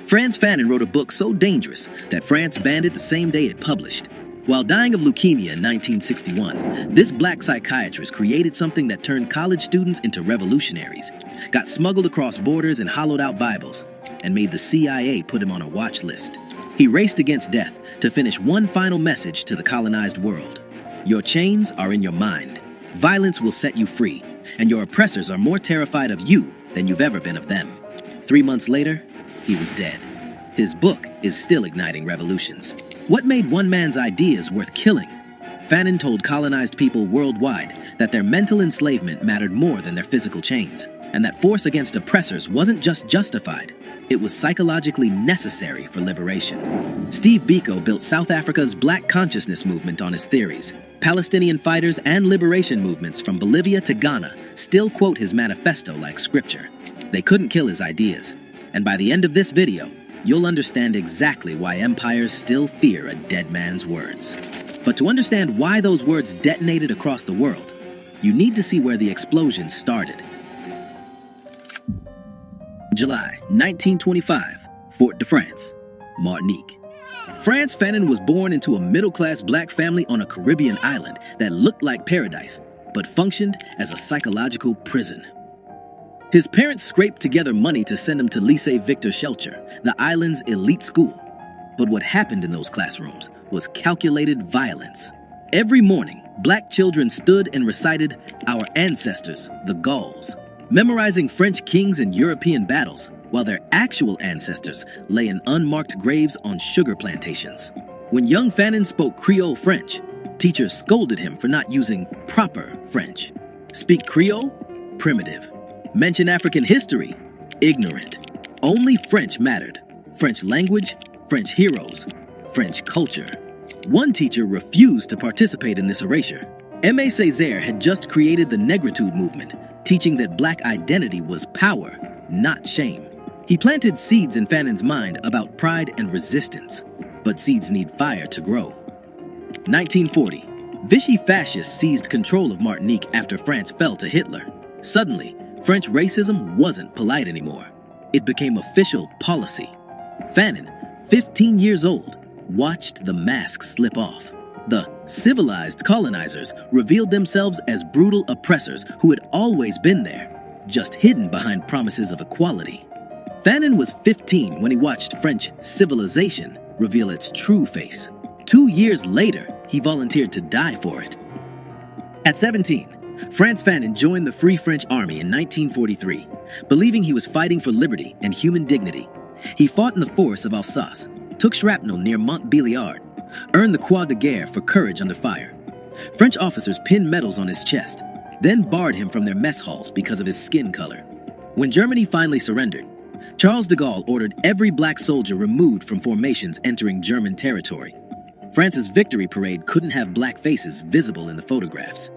Frantz Fanon wrote a book so dangerous that France banned it the same day it published. While dying of leukemia in 1961, this black psychiatrist created something that turned college students into revolutionaries, got smuggled across borders and hollowed out Bibles, and made the CIA put him on a watch list. He raced against death to finish one final message to the colonized world. Your chains are in your mind. Violence will set you free, and your oppressors are more terrified of you than you've ever been of them. 3 months later, he was dead. His book is still igniting revolutions. What made one man's ideas worth killing? Fanon told colonized people worldwide that their mental enslavement mattered more than their physical chains, and that force against oppressors wasn't just justified, it was psychologically necessary for liberation. Steve Biko built South Africa's Black consciousness movement on his theories. Palestinian fighters and liberation movements from Bolivia to Ghana still quote his manifesto like scripture. They couldn't kill his ideas, and by the end of this video, you'll understand exactly why empires still fear a dead man's words. But to understand why those words detonated across the world, you need to see where the explosion started. July 1925, Fort de France, Martinique. Frantz Fanon was born into a middle-class black family on a Caribbean island that looked like paradise, but functioned as a psychological prison. His parents scraped together money to send him to Lycée Victor Schellcher, the island's elite school. But what happened in those classrooms was calculated violence. Every morning, black children stood and recited "Our ancestors, the Gauls," memorizing French kings and European battles, while their actual ancestors lay in unmarked graves on sugar plantations. When young Fanon spoke Creole French, teachers scolded him for not using proper French. Speak Creole? Primitive. Mention African history? Ignorant. Only French mattered. French language, French heroes, French culture. One teacher refused to participate in this erasure. Aimé Césaire had just created the Negritude movement, teaching that black identity was power, not shame. He planted seeds in Fanon's mind about pride and resistance, but seeds need fire to grow. 1940, Vichy fascists seized control of Martinique after France fell to Hitler. Suddenly, French racism wasn't polite anymore. It became official policy. Fanon, 15 years old, watched the mask slip off. The civilized colonizers revealed themselves as brutal oppressors who had always been there, just hidden behind promises of equality. Fanon was 15 when he watched French civilization reveal its true face. 2 years later, he volunteered to die for it. At 17, Frantz Fanon joined the Free French Army in 1943, believing he was fighting for liberty and human dignity. He fought in the forests of Alsace, took shrapnel near Montbéliard, earned the Croix de Guerre for courage under fire. French officers pinned medals on his chest, then barred him from their mess halls because of his skin color. When Germany finally surrendered, Charles de Gaulle ordered every black soldier removed from formations entering German territory. France's victory parade couldn't have black faces visible in the photographs.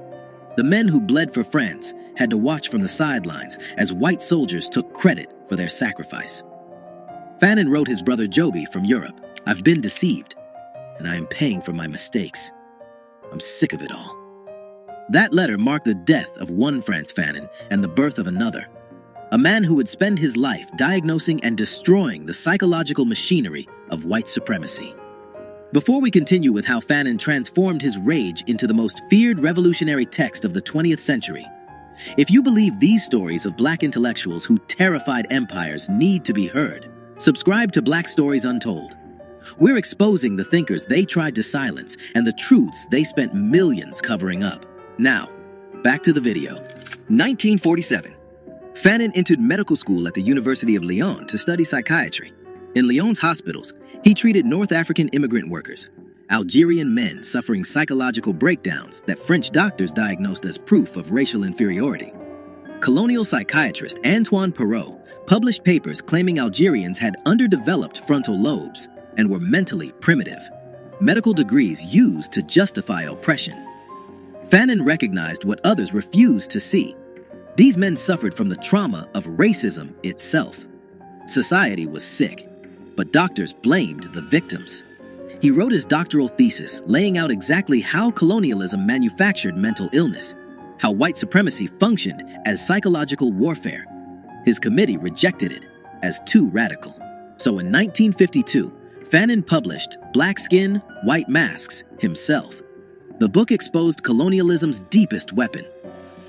The men who bled for France had to watch from the sidelines as white soldiers took credit for their sacrifice. Fanon wrote his brother Joby from Europe, "I've been deceived, and I am paying for my mistakes. I'm sick of it all." That letter marked the death of one Frantz Fanon and the birth of another, a man who would spend his life diagnosing and destroying the psychological machinery of white supremacy. Before we continue with how Fanon transformed his rage into the most feared revolutionary text of the 20th century, if you believe these stories of black intellectuals who terrified empires need to be heard, subscribe to Black Stories Untold. We're exposing the thinkers they tried to silence and the truths they spent millions covering up. Now, back to the video. 1947. Fanon entered medical school at the University of Lyon to study psychiatry. In Lyon's hospitals, he treated North African immigrant workers, Algerian men suffering psychological breakdowns that French doctors diagnosed as proof of racial inferiority. Colonial psychiatrist Antoine Perrault published papers claiming Algerians had underdeveloped frontal lobes and were mentally primitive, medical degrees used to justify oppression. Fanon recognized what others refused to see. These men suffered from the trauma of racism itself. Society was sick, but doctors blamed the victims. He wrote his doctoral thesis laying out exactly how colonialism manufactured mental illness, how white supremacy functioned as psychological warfare. His committee rejected it as too radical. So in 1952, Fanon published Black Skin, White Masks himself. The book exposed colonialism's deepest weapon,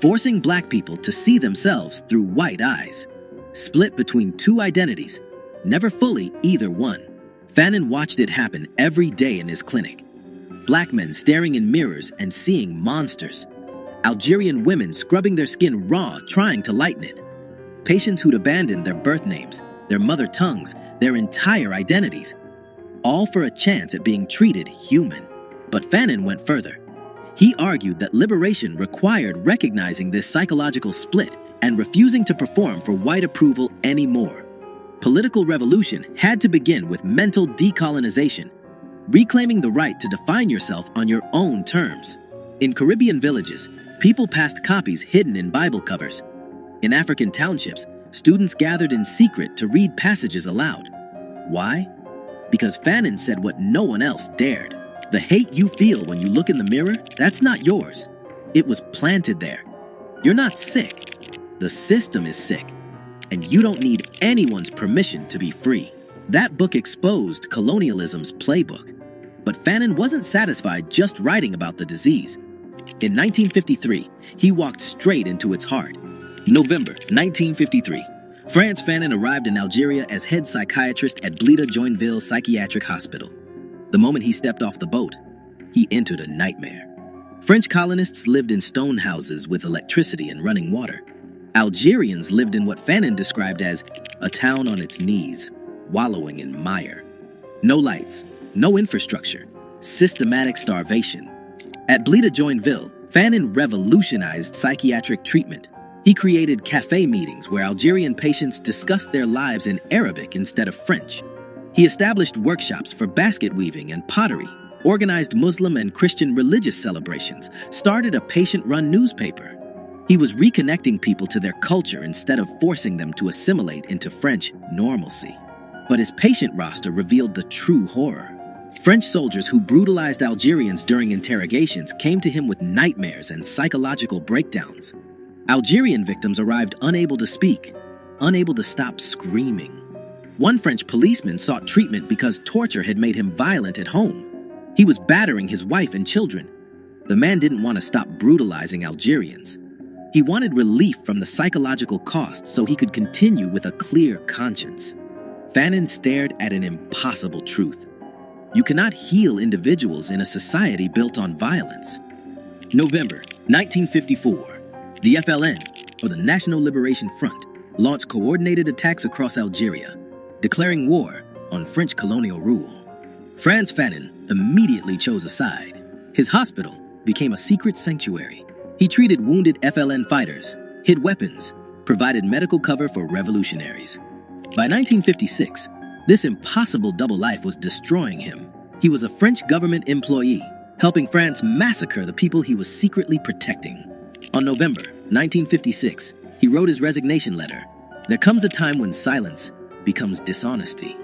forcing black people to see themselves through white eyes, split between two identities, never fully either one. Fanon watched it happen every day in his clinic. Black men staring in mirrors and seeing monsters. Algerian women scrubbing their skin raw, trying to lighten it. Patients who'd abandoned their birth names, their mother tongues, their entire identities, all for a chance at being treated human. But Fanon went further. He argued that liberation required recognizing this psychological split and refusing to perform for white approval anymore. Political revolution had to begin with mental decolonization, reclaiming the right to define yourself on your own terms. In Caribbean villages, people passed copies hidden in Bible covers. In African townships, students gathered in secret to read passages aloud. Why? Because Fanon said what no one else dared. The hate you feel when you look in the mirror, that's not yours. It was planted there. You're not sick. The system is sick. And you don't need anyone's permission to be free. That book exposed colonialism's playbook. But Fanon wasn't satisfied just writing about the disease. In 1953, he walked straight into its heart. November 1953. Frantz Fanon arrived in Algeria as head psychiatrist at Blida Joinville Psychiatric Hospital. The moment he stepped off the boat, he entered a nightmare. French colonists lived in stone houses with electricity and running water. Algerians lived in what Fanon described as a town on its knees, wallowing in mire. No lights, no infrastructure, systematic starvation. At Blida Joinville, Fanon revolutionized psychiatric treatment. He created cafe meetings where Algerian patients discussed their lives in Arabic instead of French. He established workshops for basket weaving and pottery, organized Muslim and Christian religious celebrations, started a patient-run newspaper. He was reconnecting people to their culture instead of forcing them to assimilate into French normalcy. But his patient roster revealed the true horror. French soldiers who brutalized Algerians during interrogations came to him with nightmares and psychological breakdowns. Algerian victims arrived unable to speak, unable to stop screaming. One French policeman sought treatment because torture had made him violent at home. He was battering his wife and children. The man didn't want to stop brutalizing Algerians. He wanted relief from the psychological cost so he could continue with a clear conscience. Fanon stared at an impossible truth. You cannot heal individuals in a society built on violence. November 1954. The FLN, or the National Liberation Front, launched coordinated attacks across Algeria, declaring war on French colonial rule. Frantz Fanon immediately chose a side. His hospital became a secret sanctuary. He treated wounded FLN fighters, hid weapons, provided medical cover for revolutionaries. By 1956, this impossible double life was destroying him. He was a French government employee, helping France massacre the people he was secretly protecting. On November 1956, he wrote his resignation letter. There comes a time when silence becomes dishonesty.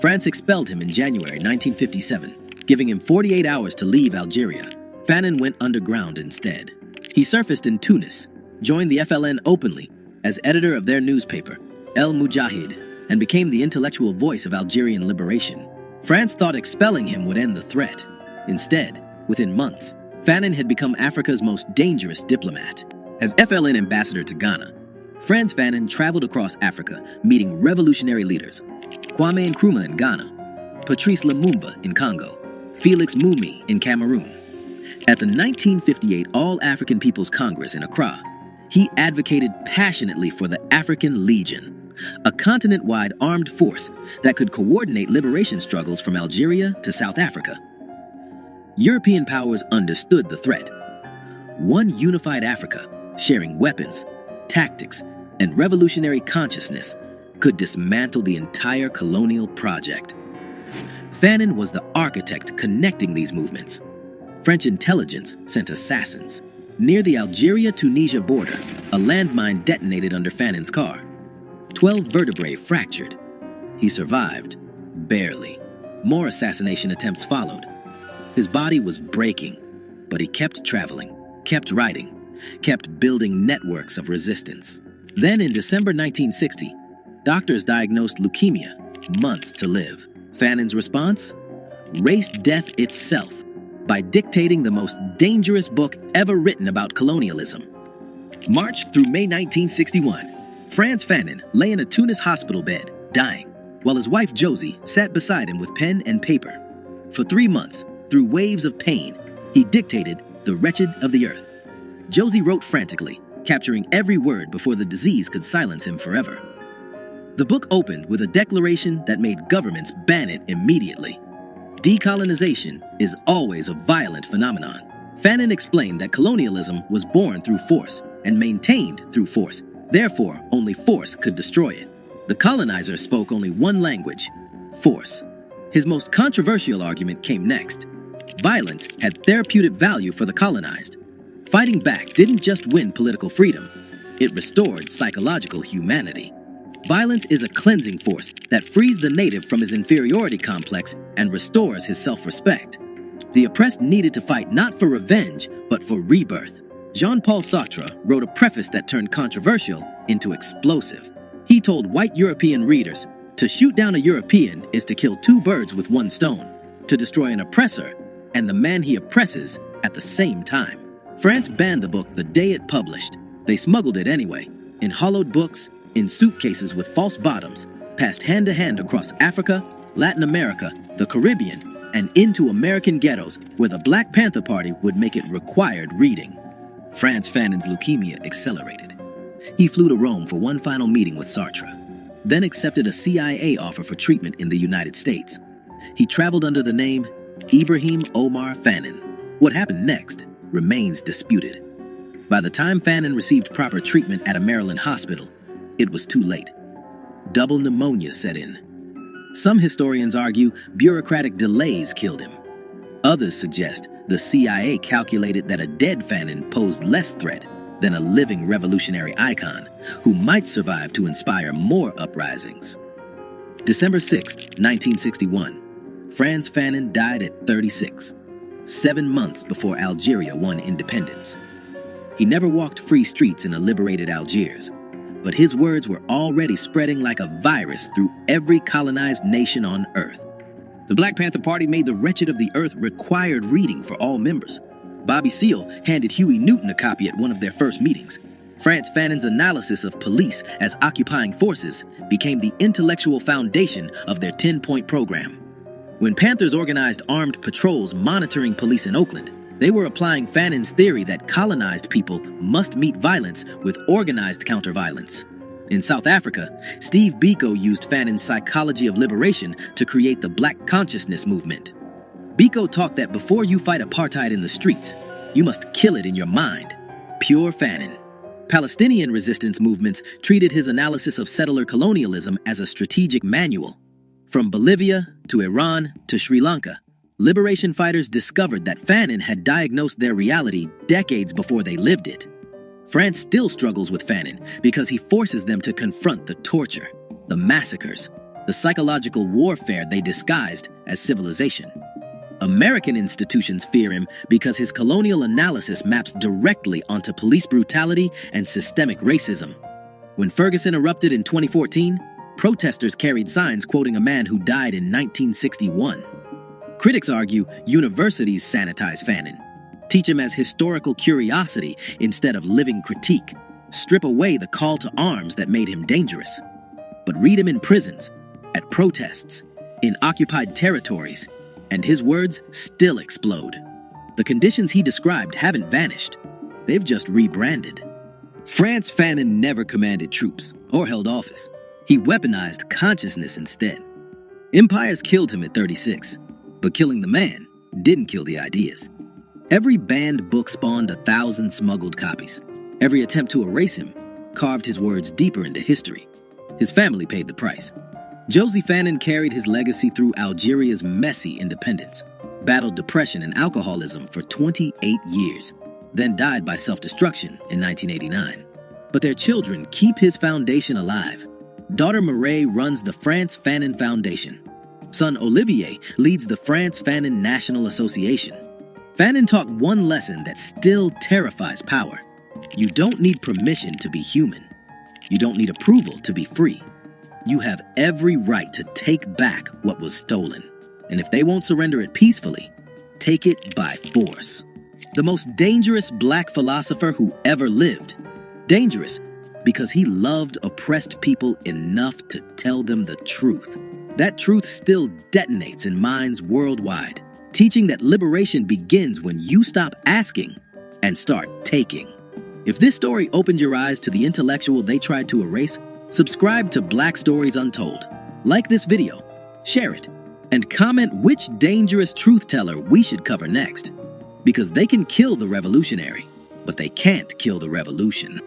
France expelled him in January 1957, giving him 48 hours to leave Algeria. Fanon went underground instead. He surfaced in Tunis, joined the FLN openly as editor of their newspaper, El Mujahid, and became the intellectual voice of Algerian liberation. France thought expelling him would end the threat. Instead, within months, Fanon had become Africa's most dangerous diplomat. As FLN ambassador to Ghana, Frantz Fanon traveled across Africa, meeting revolutionary leaders, Kwame Nkrumah in Ghana, Patrice Lumumba in Congo, Felix Mumi in Cameroon. At the 1958 All-African People's Congress in Accra, he advocated passionately for the African Legion, a continent-wide armed force that could coordinate liberation struggles from Algeria to South Africa. European powers understood the threat. One unified Africa, sharing weapons, tactics, and revolutionary consciousness, could dismantle the entire colonial project. Fanon was the architect connecting these movements. French intelligence sent assassins. Near the Algeria-Tunisia border, a landmine detonated under Fanon's car. 12 vertebrae fractured. He survived, barely. More assassination attempts followed. His body was breaking, but he kept traveling, kept writing, kept building networks of resistance. Then in December 1960, doctors diagnosed leukemia, months to live. Fanon's response? Raced death itself by dictating the most dangerous book ever written about colonialism. March through May 1961, Frantz Fanon lay in a Tunis hospital bed, dying, while his wife Josie sat beside him with pen and paper. For 3 months, through waves of pain, he dictated The Wretched of the Earth. Josie wrote frantically, capturing every word before the disease could silence him forever. The book opened with a declaration that made governments ban it immediately. Decolonization is always a violent phenomenon. Fanon explained that colonialism was born through force and maintained through force. Therefore, only force could destroy it. The colonizer spoke only one language: force. His most controversial argument came next. Violence had therapeutic value for the colonized. Fighting back didn't just win political freedom, it restored psychological humanity. Violence is a cleansing force that frees the native from his inferiority complex and restores his self-respect. The oppressed needed to fight not for revenge, but for rebirth. Jean-Paul Sartre wrote a preface that turned controversial into explosive. He told white European readers, to shoot down a European is to kill 2 birds with 1 stone, to destroy an oppressor and the man he oppresses at the same time. France banned the book the day it published. They smuggled it anyway, in hollowed books, in suitcases with false bottoms, passed hand to hand across Africa, Latin America, the Caribbean, and into American ghettos where the Black Panther Party would make it required reading. Frantz Fanon's leukemia accelerated. He flew to Rome for one final meeting with Sartre, then accepted a CIA offer for treatment in the United States. He traveled under the name Ibrahim Omar Fanon. What happened next remains disputed. By the time Fanon received proper treatment at a Maryland hospital, it was too late. Double pneumonia set in. Some historians argue bureaucratic delays killed him. Others suggest the CIA calculated that a dead Fanon posed less threat than a living revolutionary icon who might survive to inspire more uprisings. December 6, 1961. Frantz Fanon died at 36, 7 months before Algeria won independence. He never walked free streets in a liberated Algiers, but his words were already spreading like a virus through every colonized nation on Earth. The Black Panther Party made The Wretched of the Earth required reading for all members. Bobby Seale handed Huey Newton a copy at one of their first meetings. Frantz Fanon's analysis of police as occupying forces became the intellectual foundation of their 10-point program. When Panthers organized armed patrols monitoring police in Oakland, they were applying Fanon's theory that colonized people must meet violence with organized counter-violence. In South Africa, Steve Biko used Fanon's psychology of liberation to create the Black consciousness movement. Biko taught that before you fight apartheid in the streets, you must kill it in your mind. Pure Fanon. Palestinian resistance movements treated his analysis of settler colonialism as a strategic manual. From Bolivia to Iran to Sri Lanka, liberation fighters discovered that Fanon had diagnosed their reality decades before they lived it. France still struggles with Fanon because he forces them to confront the torture, the massacres, the psychological warfare they disguised as civilization. American institutions fear him because his colonial analysis maps directly onto police brutality and systemic racism. When Ferguson erupted in 2014, protesters carried signs quoting a man who died in 1961. Critics argue universities sanitize Fanon, teach him as historical curiosity instead of living critique, strip away the call to arms that made him dangerous. But read him in prisons, at protests, in occupied territories, and his words still explode. The conditions he described haven't vanished. They've just rebranded. Frantz Fanon never commanded troops or held office. He weaponized consciousness instead. Empires killed him at 36, but killing the man didn't kill the ideas. Every banned book spawned 1,000 smuggled copies. Every attempt to erase him carved his words deeper into history. His family paid the price. Josie Fanon carried his legacy through Algeria's messy independence, battled depression and alcoholism for 28 years, then died by self-destruction in 1989. But their children keep his foundation alive. Daughter Mireille runs the Frantz Fanon Foundation. Son Olivier leads the Frantz Fanon National Association. Fanon taught one lesson that still terrifies power. You don't need permission to be human. You don't need approval to be free. You have every right to take back what was stolen. And if they won't surrender it peacefully, take it by force. The most dangerous black philosopher who ever lived. Dangerous because he loved oppressed people enough to tell them the truth. That truth still detonates in minds worldwide, teaching that liberation begins when you stop asking and start taking. If this story opened your eyes to the intellectual they tried to erase, subscribe to Black Stories Untold. Like this video, share it, and comment which dangerous truth teller we should cover next. Because they can kill the revolutionary, but they can't kill the revolution.